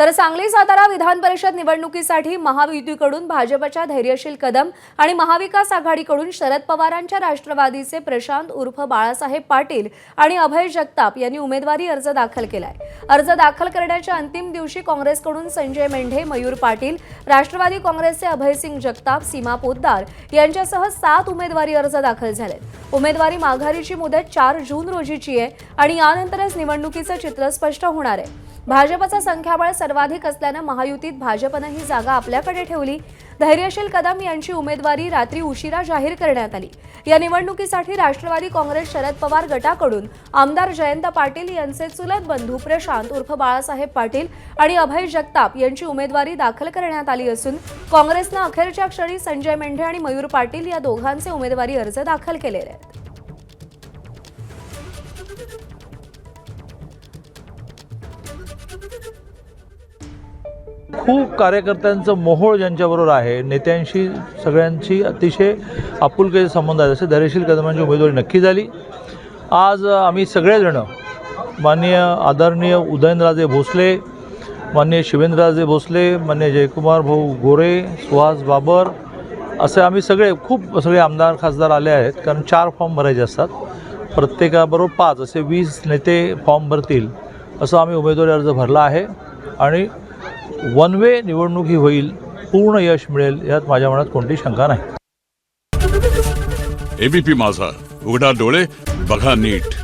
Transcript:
तर सांगली सातारा विधान परिषद निवडणुकीसाठी महायुतीकडून भाजपच्या धैर्यशील कदम आणि महाविकास आघाडीकडून शरद पवारांच्या राष्ट्रवादीचे प्रशांत उर्फ बाळासाहेब पाटील आणि अभय जगताप यांनी उमेदवारी अर्ज दाखल केलाय। अर्ज दाखल करण्याच्या अंतिम दिवशी काँग्रेसकडून संजय मेंढे, मयूर पाटील, राष्ट्रवादी काँग्रेसचे अभयसिंग जगताप, सीमा पोद्दार यांच्यासह 7 उमेदवारी अर्ज दाखल झालेत। उमेदवारी माघारीची मुदत 4 जून रोजीची आहे आणि यानंतरच निवडणुकीचं चित्र स्पष्ट होणार आहे। भाजपचा संख्याबळ सर्वाधिक असल्याने महायुतीत भाजपने ही जागा आपल्याकडे ठेवली। धैर्यशील कदम यांची उमेदवारी रात्री उशिरा जाहीर करण्यात आली। या निवडणुकीसाठी राष्ट्रवादी काँग्रेस शरद पवार गटाकडून आमदार जयंत पाटील यांचे चुलत बंधू प्रशांत उर्फ बाळासाहेब पाटील आणि अभय जगताप यांची उमेदवारी दाखल करण्यात आली असून काँग्रेसने अखेरच्या क्षणी संजय मेंढे आणि मयूर पाटील या दोघांचे उमेदवारी अर्ज दाखल केलेले आहेत। खूप कार्यकर्त्यांचं मोहोळ ज्यांच्याबरोबर आहे, नेत्यांशी सगळ्यांची अतिशय आपुलकीचे संबंध आहेत। असे धैर्यशील कदमांची उमेदवारी नक्की झाली। आज आम्ही सगळेजण माननीय आदरणीय उदयनराजे भोसले, माननीय शिवेंद्रराजे भोसले, माननीय जयकुमार भाऊ गोरे, सुहास बाबर असे आम्ही सगळे आमदार खासदार आले आहेत। कारण 4 फॉर्म भरायचे असतात, प्रत्येकाबरोबर 5 असे 20 नेते फॉर्म भरतील असं आम्ही उमेदवारी अर्ज भरला आहे आणि वन वे निवडणूक ही होईल, पूर्ण यश मिळेल यात माझ्या मनात कोणती शंका नाही। एबीपी माझा, उघडा डोळे बघा नीट।